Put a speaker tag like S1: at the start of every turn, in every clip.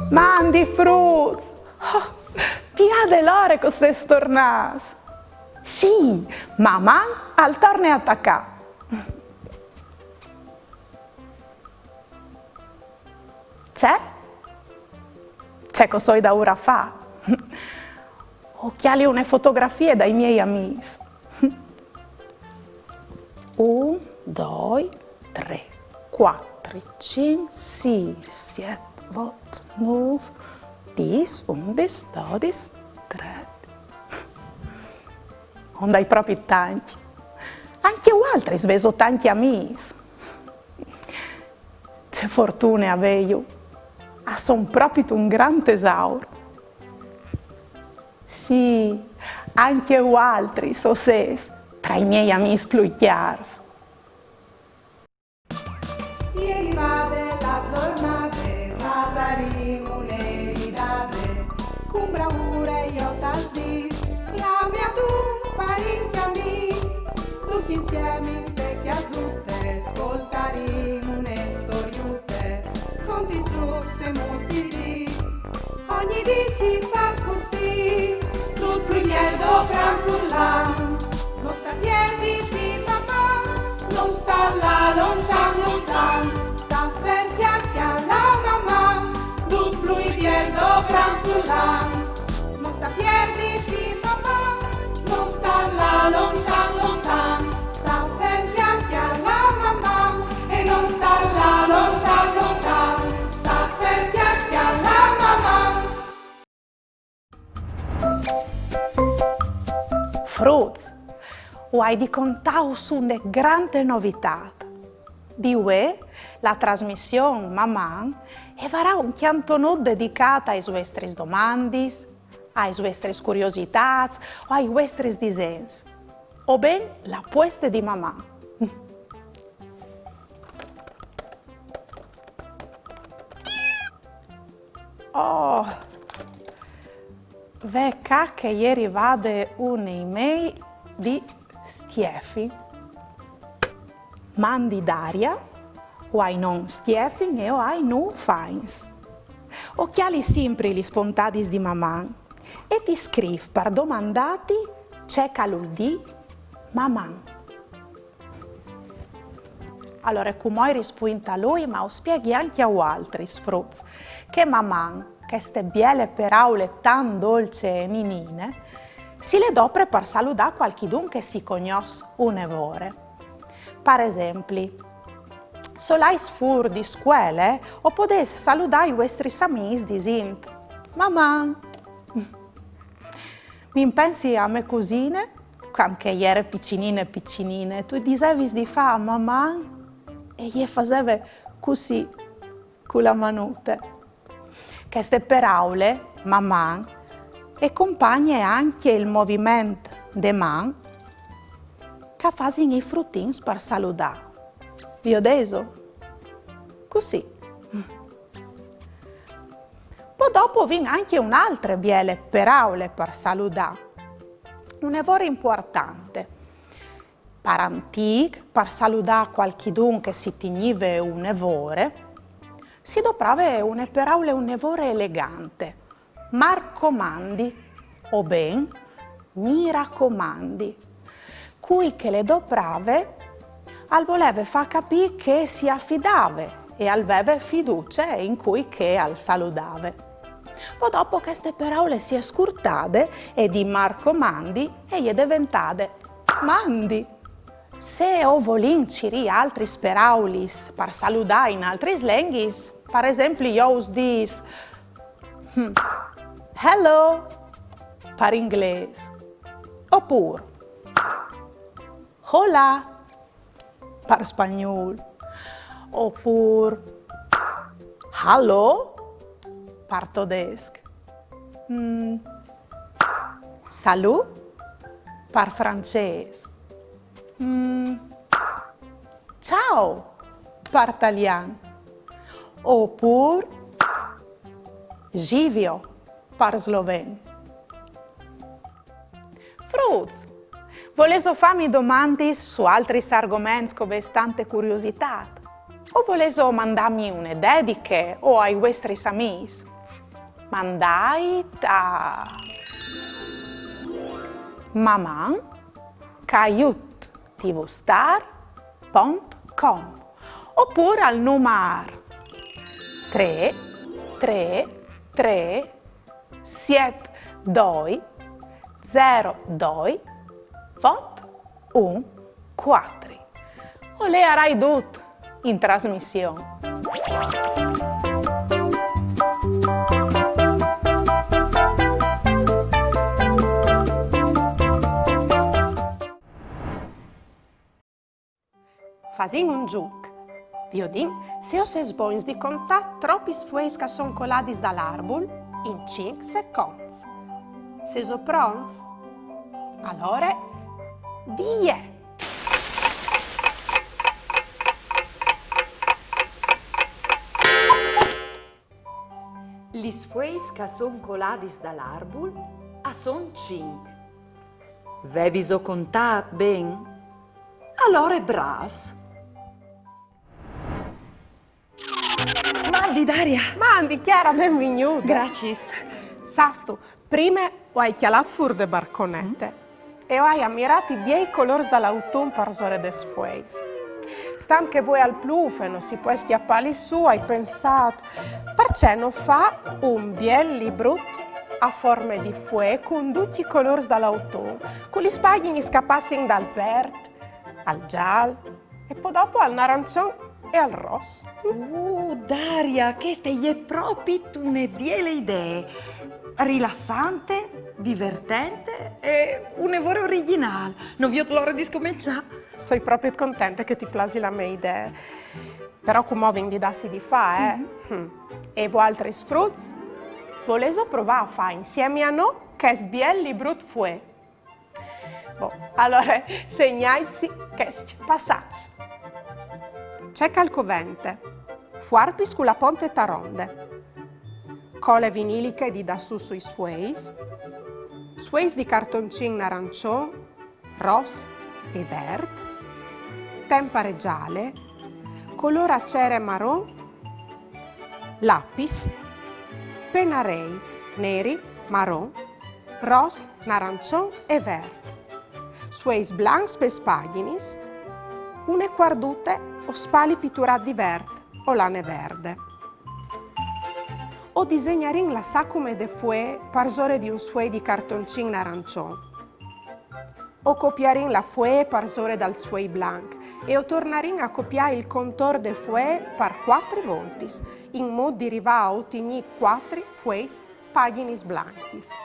S1: Mandi Fruz! Oh, via dell'ore con queste stornas! Sì, mamma al torne attacca. C'è? C'è cosa da ora fa? Occhiali une fotografie dai miei amici. 1, 2, 3, 4, 5, 6, 7, 8, 9, 10, 11, 12, 13. Non dai proprio tanti. Anche altri sveso tanti amici. Che fortuna avevo. Son proprio un gran tesoro. Sì, anche altri so ses tra i miei amici più chiari.
S2: Ieri va della giornata, pasaremo le ridate, con bravura io t'aldis, la mia tu parenti amici, tutti insieme in vecchia zutte, ascoltaremo le storiute, conti su se mostri, ogni dì si fa così, tutto più miel do gran furlan, non sta piedi di mamma, non sta là lontan lontan, sta ferti alla mamma, tutto più miel do gran furlan, non sta piedi di mamma, non sta là lontan lontan, sta ferti alla mamma e non sta là lontan lontan, sta ferti alla mamma.
S1: Fruz, o hai di contare su una grande novità. Di UE, la trasmissione Mamma e varrà un chiantonut dedicato ai vostri domande, ai vostri curiosità o ai vostri disegni. O ben la puesta di Mamma. Oh, vecca che ieri vade un'email di Stiefi. Mandi Daria, o hai non Stiefi e o hai non Fains. Occhiali sempre gli spontadis di mamma e ti scrivi per domandati c'è calul mamma. Allora, come risponde a lui, ma lo spieghi anche a altri, Fruz, che mamma, queste biele parole tan dolce e ninine, si le dopre per salutare qualchidun che si conosce un'evore. Per esempio, solais fur di scuole o potete salutare i vostri amici dicendo mamma. Mi pensi a me cugine, quando ero piccinine, tu dicevi di fare mamma e gli facevi così con la manute. Queste parole, mamma, e accompagna anche il movimento de man che fanno i fruttini per salutare. Io adesso, così. Poi dopo viene anche un'altra biele parole per salutare. Un evore importante. Per antic, per salutare qualchidun che si teniva un evore, si doprava una parola un evore elegante. Marcomandi, o ben, mi raccomandi. Cui che le doprave al voleva far capire che si affidava e aveva fiducia in cui che al salutava. Poi dopo queste parole si è scurtate e di Marcomandi e gli è diventate Mandi. Se o volinciri altri speraulis per salutare in altri slenghis, per esempio io us dis hello per inglese, oppure hola per spagnolo, oppure hallo per tedesco, salut per francese, ciao per italiano, oppure živio per sloveno. Fruz, Volevo farmi domande su altri argomenti come tante curiosità? O volevo mandarmi une dediche o ai vostri amici? Mandai a maman@tvstar.com oppure al numero 3 3 3 7 2 0 2 8 1 4. O le arai tutto in trasmissione.
S2: Fasin un giuc. Viodin, se os bons di contar tropis fueis che son coladis dall'arbol in 5 secondi. Se so pronti? Allora, die!
S3: Lis fueis che son coladis dall'arbol a son 5. Vevis o contat ben? Allora bravs! Mandi Daria!
S2: Mandi, Chiara, benvenuta!
S3: Gracis!
S2: Sasto, prima hai chialato fuori le barconette e hai ammirato i bei colori dall'autunno per sore des fueis. Stam che voi al plufe non si può schiappare su, hai pensato, perché non fa un bel librutto a forme di fue con tutti i colori dall'autunno, con gli spagini scappassi dal verde al giallo e poi dopo al arancione e al rosso.
S3: Daria, questa è proprio una bella idea. Rilassante, divertente e un lavoro originale. Non vi ho l'ora di scominciare.
S2: Sono proprio contenta che ti plasi la mia idea. Però come vendi dassi di fa, E voi altri sfrutti? Volevo provare a fare insieme a noi che sbiel librut fue. Allora segnaici che passaggio. C'è calcovente, fuarpis con la ponte taronde, cole viniliche di da su sui sfueis di cartoncin arancione, rosso e verde, tempare gialle, colore acere marron, lapis, pennarei neri, marron, rosso, arancione e verde, sueis blancs per spaginis, une quardute o spali pitturati di verde o lane verde. O disegnarin la sacume de fue parzore di un suei di cartoncin arancione. O copiarin la fue parzore dal suei blanc e o tornarin a copiare il contor de fue par 4 voltis, in modo di arrivare a ottenere 4 fueis paginis blanchis.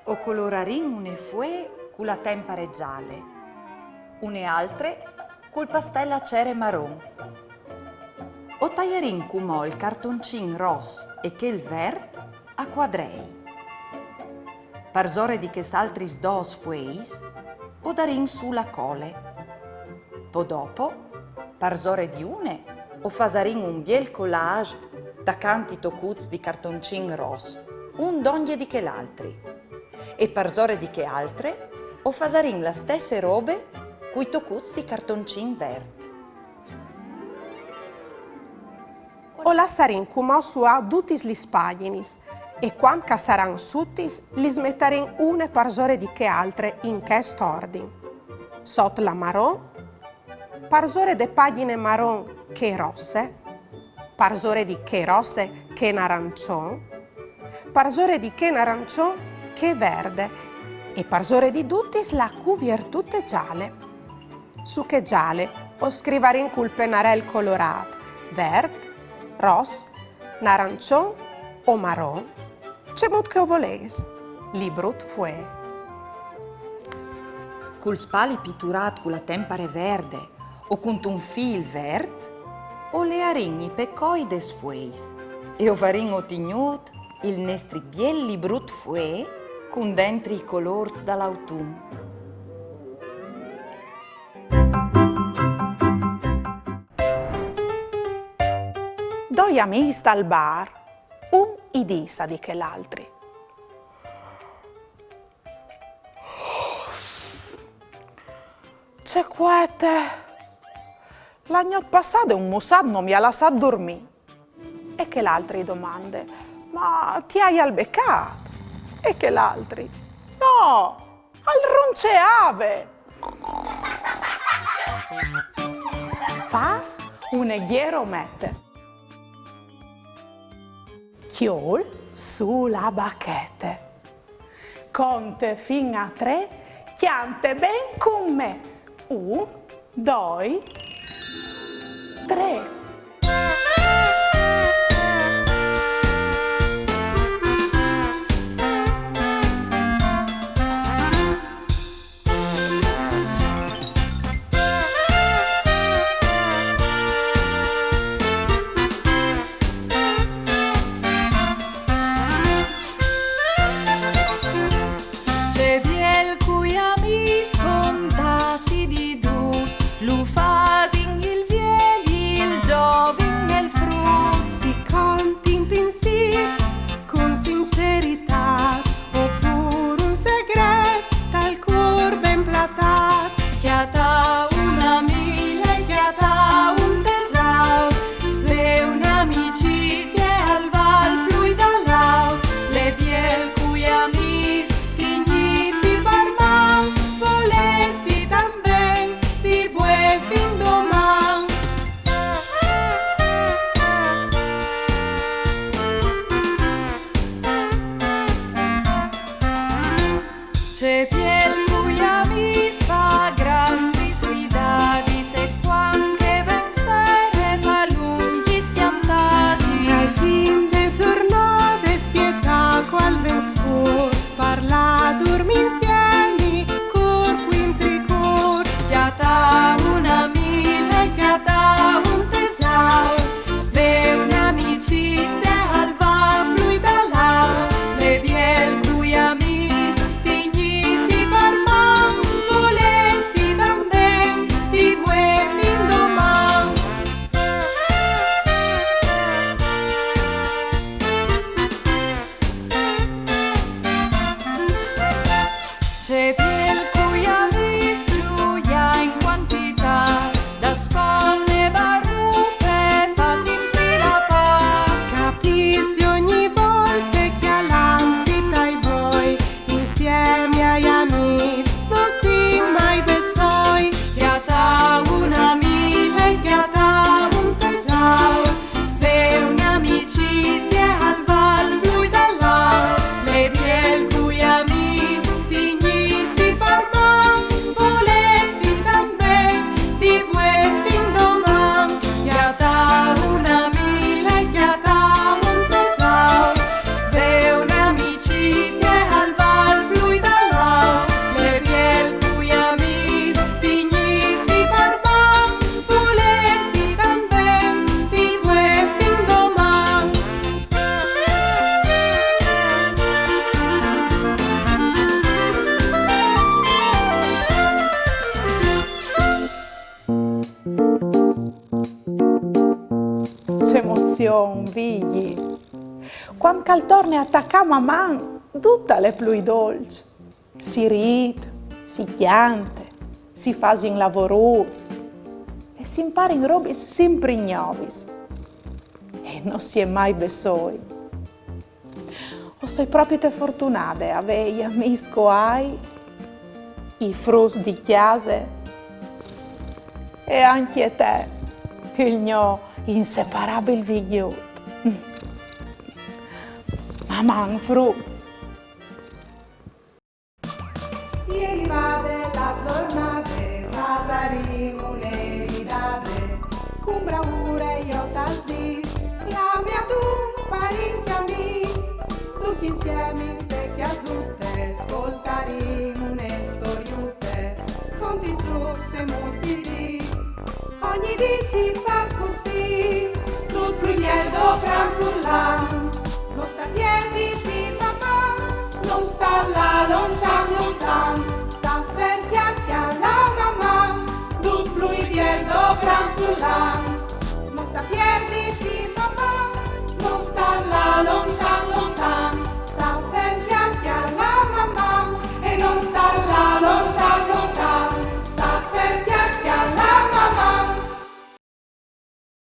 S3: O colorarin une fue con la tempare gialle, une altre col pastello acere marron. O taglierin cumò il cartoncin rosso e che il verde a quadrei. Parzore di che s'altris dos fueis, o darin su la cole. Po dopo, parzore di une, o fasarin un biel collage da canti tocuz di cartoncin rosso, un d'ogni di che l'altri. E parzore di che altre, o fasarin la stesse robe cui tocuz di cartoncin verde.
S2: O lassarin cumò su a dutis lis paginis e quando ca saran suttis lis mettarin une parzore di che altre in che ordine. Sot la marron, parzore de pagine marron che rosse, parzore di che rosse che arancione, parzore di che arancione che verde e parzore di dutis la cuvier tutte gialle. Su che gialle o scrivarin col pennarel colorato, verde, rosso, arancione o marron, c'è mod che o voles, librut fue.
S3: Col spali pitturat con la tempare verde o con un fil verde, o le arin i peccoi des fueis, e o varin o tignut il nestri biel librut fue con dentri i colors dall'autunno.
S1: Due amici dal bar, un idisa di che l'altri. se quete. L'anno passato un musad non mi ha lasciato dormire. E che l'altri domande? Ma ti hai albeccato? E che l'altri? No, al ronceave. Fas un eghiero mette. Chiol sulla bacchette. Conte fin a 3, chiante ben con me. 1, 2, 3.
S3: C'è piel cui amis fa grandi sridati, se quante pensare fa lunghi schiantati.
S2: Al fin de giornate spietaco al vescor, parla dormi insieme, corpo in tricor.
S3: Chiata una mille, chiata un tesao, ve un'amicizia al va lui da là, le biel cui amis c'è piel cui amis gioia in quantità, da spaune baruffe fa sempre la paz.
S2: Capisci ogni volta che all'anzi dai voi, insieme ai amis, non si mai besoi.
S3: Chiata una mille, chiata un tesao, ve un'amicizia al val lui da là, le biel cui amis
S1: emozione, figli. Quando al torne attaccamo a man tutte le più dolci. Si ride, si chiante, si fa in lavoruzzi e si impara in robe sempre ignovis. E non si è mai besoi. O sei proprio te fortunate a avere amici ai, i frus di chiase e anche te, il mio inseparabile figlio. Mamma, fruz.
S2: Ieri va della giornata, pasaremo un'eridate, con bravura io t'aldis, la mia tu parecchi amici, tutti insieme in te chiasutte, ascoltaremo une storiute, con ti se mostri, ogni dì si fa così, tutto più niente franfullan, non sta piedi di papà, non sta là lontan lontan.